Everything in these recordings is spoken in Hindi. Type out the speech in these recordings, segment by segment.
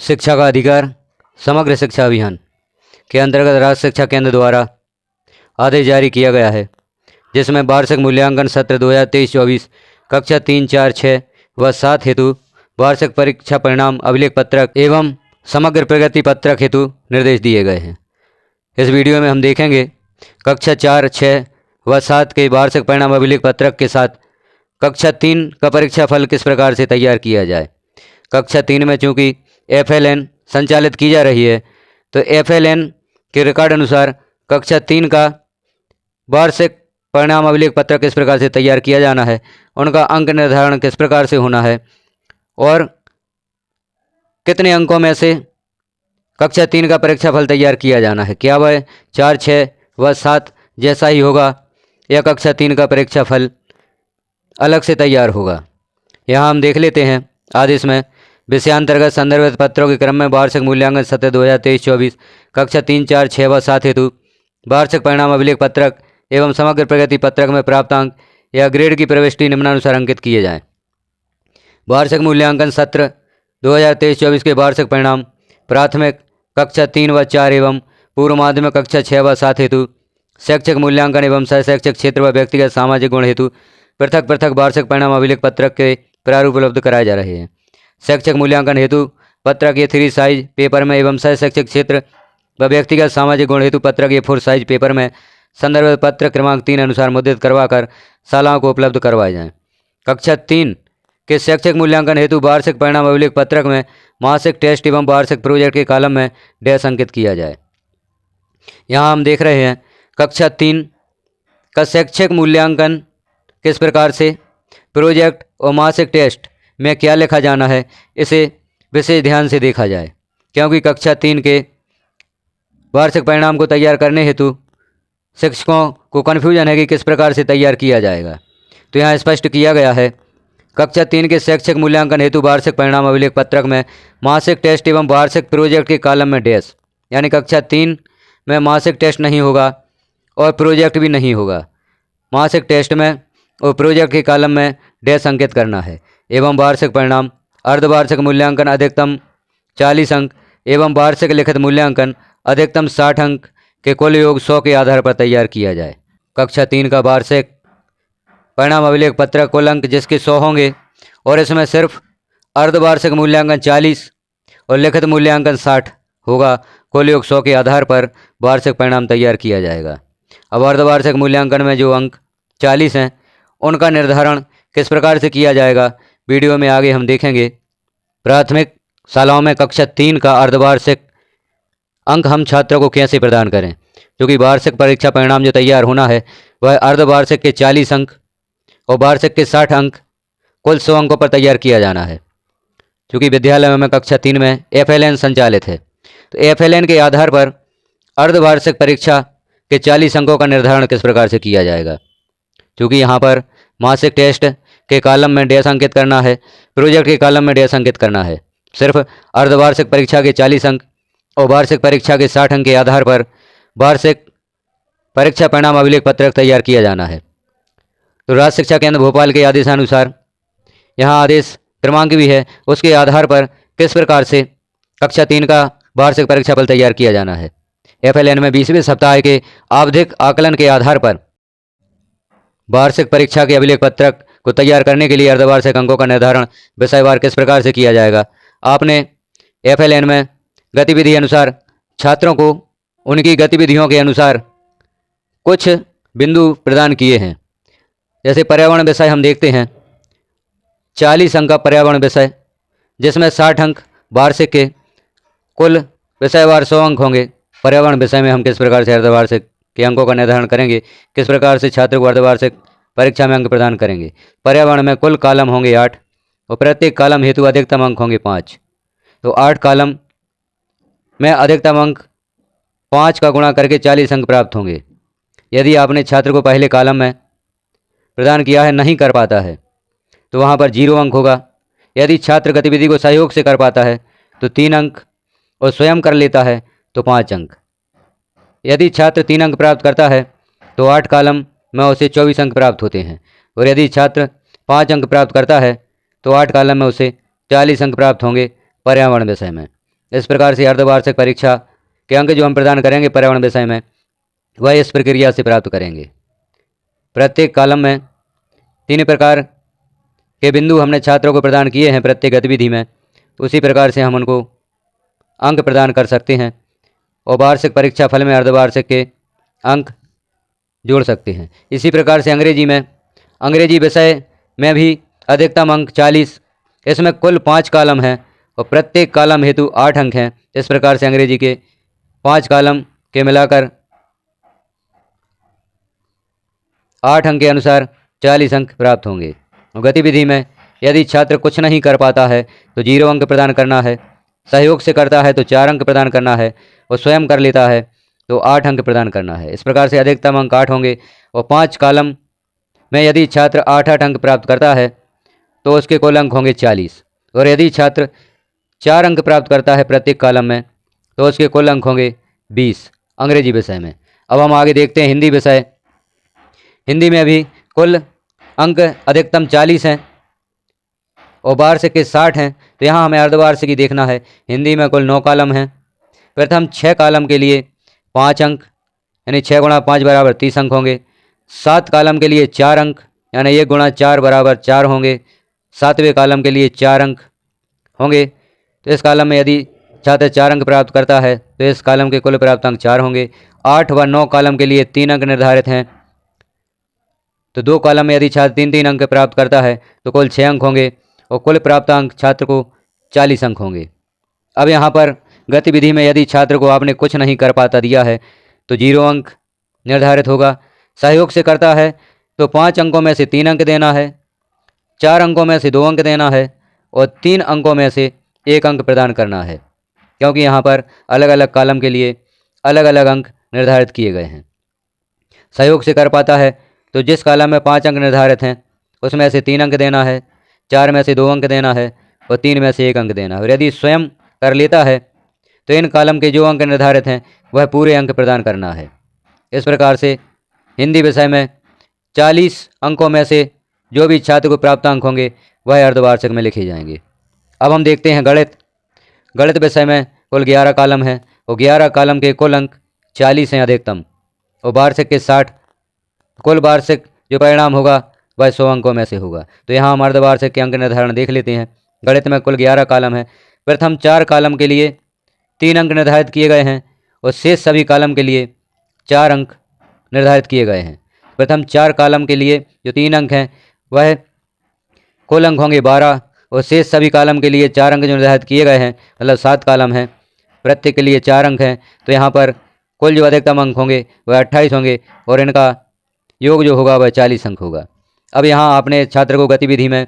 शिक्षा का अधिकार समग्र शिक्षा अभियान के अंतर्गत राज्य शिक्षा केंद्र द्वारा आदेश जारी किया गया है, जिसमें वार्षिक मूल्यांकन सत्र 2023-24 कक्षा 3, 4, 6 व 7 हेतु वार्षिक परीक्षा परिणाम अभिलेख पत्रक एवं समग्र प्रगति पत्रक हेतु निर्देश दिए गए हैं। इस वीडियो में हम देखेंगे कक्षा 4, 6 व 7 के वार्षिक परिणाम अभिलेख पत्रक के साथ कक्षा 3 का परीक्षा फल किस प्रकार से तैयार किया जाए। कक्षा 3 में चूँकि FLN संचालित की जा रही है, तो FLN के रिकॉर्ड अनुसार कक्षा 3 का वार्षिक परिणाम अभिलेख पत्रक किस प्रकार से तैयार किया जाना है, उनका अंक निर्धारण किस प्रकार से होना है और कितने अंकों में से कक्षा 3 का परीक्षा फल तैयार किया जाना है। क्या वह 4, 6 व 7 जैसा ही होगा या कक्षा 3 का परीक्षा फल अलग से तैयार होगा। यहाँ हम देख लेते हैं आदेश में विषयांतर्गत संदर्भित पत्रों के क्रम में वार्षिक मूल्यांकन सत्र 2023-24 कक्षा 3, 4, 6 व 7 हेतु वार्षिक परिणाम अभिलेख पत्रक एवं समग्र प्रगति पत्रक में प्राप्त अंक या ग्रेड की प्रविष्टि निम्नानुसार अंकित किए जाएं। वार्षिक मूल्यांकन सत्र 2023-24 के वार्षिक परिणाम प्राथमिक कक्षा 3 व 4 एवं पूर्व माध्यमिक कक्षा 6 व 7 हेतु शैक्षिक मूल्यांकन एवं शैक्षिक क्षेत्र व व्यक्तिगत सामाजिक गुण हेतु पृथक पृथक वार्षिक परिणाम अभिलेख पत्रक के प्रारूप उपलब्ध कराए जा रहे हैं। शैक्षिक मूल्यांकन हेतु पत्रक ये 3 साइज पेपर में एवं शैक्षिक क्षेत्र व व्यक्तिगत सामाजिक गुण हेतु पत्रक ये 4 साइज पेपर में संदर्भित पत्र क्रमांक 3 अनुसार मुद्रित करवाकर शालाओं को उपलब्ध करवाए जाएं। कक्षा 3 के शैक्षिक मूल्यांकन हेतु वार्षिक परिणाम अभिलेख पत्रक में मासिक टेस्ट एवं वार्षिक प्रोजेक्ट के कॉलम में डैश अंकित किया जाए। यहाँ हम देख रहे हैं कक्षा 3 का शैक्षिक मूल्यांकन किस प्रकार से, प्रोजेक्ट और मासिक टेस्ट में क्या लिखा जाना है, इसे विशेष ध्यान से देखा जाए, क्योंकि कक्षा 3 के वार्षिक परिणाम को तैयार करने हेतु शिक्षकों को कन्फ्यूजन है कि किस प्रकार से तैयार किया जाएगा। तो यहाँ स्पष्ट किया गया है कक्षा 3 के शैक्षिक मूल्यांकन हेतु वार्षिक परिणाम अभिलेख पत्रक में मासिक टेस्ट एवं वार्षिक प्रोजेक्ट के कॉलम में डैश, यानी कक्षा 3 में मासिक टेस्ट नहीं होगा और प्रोजेक्ट भी नहीं होगा। मासिक टेस्ट में और प्रोजेक्ट के कॉलम में डैश अंकित करना है एवं वार्षिक परिणाम अर्धवार्षिक मूल्यांकन अधिकतम 40 अंक एवं वार्षिक लिखित मूल्यांकन अधिकतम 60 अंक के कुल योग 100 के आधार पर तैयार किया जाए। कक्षा 3 का वार्षिक परिणाम अभिलेख पत्रक कुल अंक जिसके 100 होंगे और इसमें सिर्फ अर्धवार्षिक मूल्यांकन 40 और लिखित मूल्यांकन 60 होगा। कुल योग 100 के आधार पर वार्षिक परिणाम तैयार किया जाएगा। अब अर्धवार्षिक मूल्यांकन में जो अंक 40 हैं उनका निर्धारण किस प्रकार से किया जाएगा, वीडियो में आगे हम देखेंगे। प्राथमिक शालाओं में कक्षा 3 का अर्धवार्षिक अंक हम छात्रों को कैसे प्रदान करें, क्योंकि वार्षिक परीक्षा परिणाम जो तैयार होना है वह अर्धवार्षिक के 40 अंक और वार्षिक के 60 अंक कुल 100 अंकों पर तैयार किया जाना है। क्योंकि विद्यालयों में कक्षा 3 में FLN संचालित है, तो FLN के आधार पर अर्धवार्षिक परीक्षा के 40 अंकों का निर्धारण किस प्रकार से किया जाएगा। क्योंकि यहाँ पर मासिक टेस्ट के कॉलम में डैश अंकित करना है, प्रोजेक्ट के कॉलम में डैश अंकित करना है। सिर्फ अर्धवार्षिक परीक्षा के 40 अंक और वार्षिक परीक्षा के 60 अंक के आधार पर वार्षिक परीक्षा परिणाम अभिलेख पत्रक तैयार किया जाना है। तो राज्य शिक्षा केंद्र भोपाल के आदेशानुसार यहाँ आदेश क्रमांक भी है, उसके आधार पर किस प्रकार से कक्षा 3 का वार्षिक परीक्षा फल तैयार किया जाना है। FLN में 20वें सप्ताह के आवधिक आकलन के आधार पर वार्षिक परीक्षा के अभिलेख पत्रक को तैयार करने के लिए अर्धवार्षिक अंकों का निर्धारण विषयवार किस प्रकार से किया जाएगा। आपने FLN में गतिविधि अनुसार छात्रों को उनकी गतिविधियों के अनुसार कुछ बिंदु प्रदान किए हैं। जैसे पर्यावरण विषय हम देखते हैं, 40 अंक का पर्यावरण विषय, जिसमें 60 अंक वार्षिक के, कुल विषयवार 100 अंक होंगे। पर्यावरण विषय में हम किस प्रकार से अर्धवार्षिक के अंकों का निर्धारण करेंगे, किस प्रकार से छात्र को अर्धवार्षिक परीक्षा में अंक प्रदान करेंगे। पर्यावरण में कुल कॉलम होंगे 8 और प्रत्येक कॉलम हेतु अधिकतम अंक होंगे 5। तो 8 कॉलम में अधिकतम अंक 5 का गुणा करके 40 अंक प्राप्त होंगे। यदि आपने छात्र को पहले कॉलम में प्रदान किया है, नहीं कर पाता है, तो वहाँ पर 0 अंक होगा। यदि छात्र गतिविधि को सहयोग से कर पाता है तो 3 अंक और स्वयं कर लेता है तो 5 अंक। यदि छात्र 3 अंक प्राप्त करता है तो 8 कॉलम में उसे 24 अंक प्राप्त होते हैं, और यदि छात्र 5 अंक प्राप्त करता है तो 8 कॉलम में उसे 40 अंक प्राप्त होंगे पर्यावरण विषय में। इस प्रकार से अर्धवार्षिक परीक्षा के अंक जो हम प्रदान करेंगे पर्यावरण विषय में, वह इस प्रक्रिया से प्राप्त करेंगे। प्रत्येक कॉलम में 3 प्रकार के बिंदु हमने छात्रों को प्रदान किए हैं प्रत्येक गतिविधि में, उसी प्रकार से हम उनको अंक प्रदान कर सकते हैं और वार्षिक परीक्षा फल में अर्धवार्षिक के अंक जोड़ सकते हैं। इसी प्रकार से अंग्रेजी विषय में भी अधिकतम अंक 40, इसमें कुल 5 कॉलम हैं और प्रत्येक कॉलम हेतु 8 अंक हैं। इस प्रकार से अंग्रेजी के 5 कॉलम के मिलाकर 8 अंक के अनुसार 40 अंक प्राप्त होंगे। और गतिविधि में यदि छात्र कुछ नहीं कर पाता है तो 0 अंक प्रदान करना है, सहयोग से करता है तो 4 अंक प्रदान करना है और स्वयं कर लेता है तो 8 अंक प्रदान करना है। इस प्रकार से अधिकतम अंक 8 होंगे और 5 कॉलम में यदि छात्र 8-8 अंक प्राप्त करता है तो उसके कुल अंक होंगे 40, और यदि छात्र 4 अंक प्राप्त करता है प्रत्येक कॉलम में तो उसके कुल अंक होंगे 20 अंग्रेजी विषय में। अब हम आगे देखते हैं हिंदी विषय। हिंदी में भी कुल अंक अधिकतम 40 हैं और वार्षिक के 60 हैं, तो यहाँ हमें अर्धवार्षिक ही देखना है। हिंदी में कुल 9 कॉलम हैं। प्रथम 6 कॉलम के लिए 5 अंक यानी 6 गुणा 5 बराबर 30 अंक होंगे। 7 कॉलम के लिए 4 अंक यानी 1 गुणा 4 बराबर 4 होंगे। 7वें कॉलम के लिए 4 अंक होंगे। तो इस कॉलम में यदि छात्र 4 अंक प्राप्त करता है तो इस कॉलम के कुल प्राप्त अंक 4 होंगे। 8 व 9 कॉलम के लिए 3 अंक निर्धारित हैं, तो 2 कॉलम में यदि छात्र 3-3 अंक प्राप्त करता है तो कुल 6 अंक होंगे और कुल प्राप्त अंक छात्र को 40 अंक होंगे। अब यहाँ पर गतिविधि में यदि छात्र को आपने कुछ नहीं कर पाता दिया है तो 0 अंक निर्धारित होगा। सहयोग से करता है तो 5 अंकों में से 3 अंक देना है, 4 अंकों में से 2 अंक देना है और 3 अंकों में से 1 अंक प्रदान करना है, क्योंकि यहाँ पर अलग अलग कॉलम के लिए अलग अलग अंक निर्धारित किए गए हैं। सहयोग से कर पाता है तो जिस कॉलम में 5 अंक निर्धारित हैं उसमें से 3 अंक देना है, 4 में से 2 अंक देना है और 3 में से 1 अंक देना है। और यदि स्वयं कर लेता है तो इन कॉलम के जो अंक निर्धारित हैं वह पूरे अंक प्रदान करना है। इस प्रकार से हिंदी विषय में 40 अंकों में से जो भी छात्र को प्राप्त अंक होंगे वह अर्धवार्षिक में लिखे जाएंगे। अब हम देखते हैं गणित विषय में कुल 11 कॉलम हैं और 11 कॉलम के कुल अंक 40 हैं अधिकतम और वार्षिक के 60। कुल वार्षिक जो परिणाम होगा वह 100 अंकों में से होगा। तो यहाँ हम अर्धवार्षिक के अंक निर्धारण देख लेते हैं। गणित में कुल 11 कॉलम है। प्रथम 4 कॉलम के लिए 3 अंक निर्धारित किए गए हैं और शेष सभी कॉलम के लिए 4 अंक निर्धारित किए गए हैं। प्रथम 4 कॉलम के लिए जो 3 अंक हैं वह कुल अंक होंगे 12 और शेष सभी कॉलम के लिए 4 अंक जो निर्धारित किए गए हैं, मतलब 7 कॉलम हैं, प्रत्येक के लिए 4 अंक हैं। तो यहाँ पर कुल जो अधिकतम अंक होंगे वह 28 होंगे और इनका योग जो होगा वह 40 अंक होगा। अब यहाँ आपने छात्र को गतिविधि में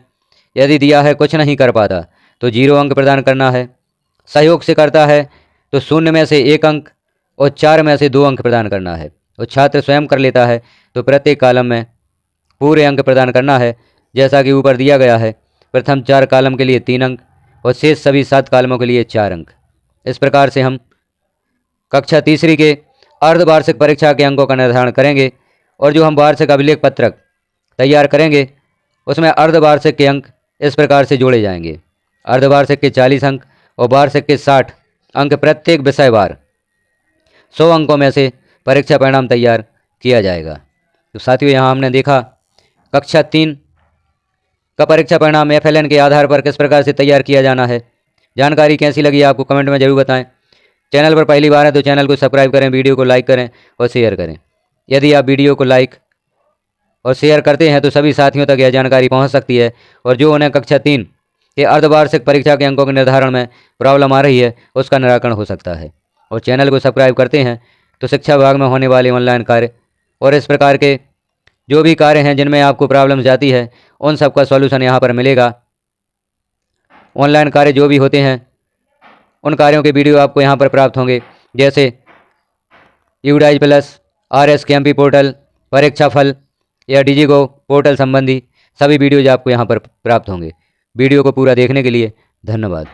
यदि दिया है कुछ नहीं कर पाता तो 0 अंक प्रदान करना है। सहयोग से करता है तो 0 में से 1 अंक और 4 में से 2 अंक प्रदान करना है। और छात्र स्वयं कर लेता है तो प्रत्येक कॉलम में पूरे अंक प्रदान करना है, जैसा कि ऊपर दिया गया है। प्रथम 4 कॉलम के लिए 3 अंक और शेष सभी 7 कॉलमों के लिए 4 अंक। इस प्रकार से हम कक्षा तीसरी के अर्धवार्षिक परीक्षा के अंकों का निर्धारण करेंगे और जो हम वार्षिक अभिलेख पत्रक तैयार करेंगे उसमें अर्धवार्षिक के अंक इस प्रकार से जोड़े जाएंगे। अर्धवार्षिक के 40 अंक और वार्षिक के 60 अंक प्रत्येक विषयवार 100 अंकों में से परीक्षा परिणाम तैयार किया जाएगा। तो साथियों, यहाँ हमने देखा कक्षा 3 का परीक्षा परिणाम FLN के आधार पर किस प्रकार से तैयार किया जाना है। जानकारी कैसी लगी आपको कमेंट में जरूर बताएं। चैनल पर पहली बार है तो चैनल को सब्सक्राइब करें, वीडियो को लाइक करें और शेयर करें। यदि आप वीडियो को लाइक और शेयर करते हैं तो सभी साथियों तक यह जानकारी पहुंच सकती है और जो उन्हें कक्षा 3 के अर्धवार्षिक परीक्षा के अंकों के निर्धारण में प्रॉब्लम आ रही है उसका निराकरण हो सकता है। और चैनल को सब्सक्राइब करते हैं तो शिक्षा विभाग में होने वाले ऑनलाइन कार्य और इस प्रकार के जो भी कार्य हैं जिनमें आपको प्रॉब्लम जाती है उन सब का सॉल्यूशन यहाँ पर मिलेगा। ऑनलाइन कार्य जो भी होते हैं उन कार्यों के वीडियो आपको यहाँ पर प्राप्त होंगे, जैसे यूडाइज प्लस, RS KMP पोर्टल, परीक्षा फल या डिजिगो पोर्टल संबंधी सभी वीडियोज आपको यहाँ पर प्राप्त होंगे। वीडियो को पूरा देखने के लिए धन्यवाद।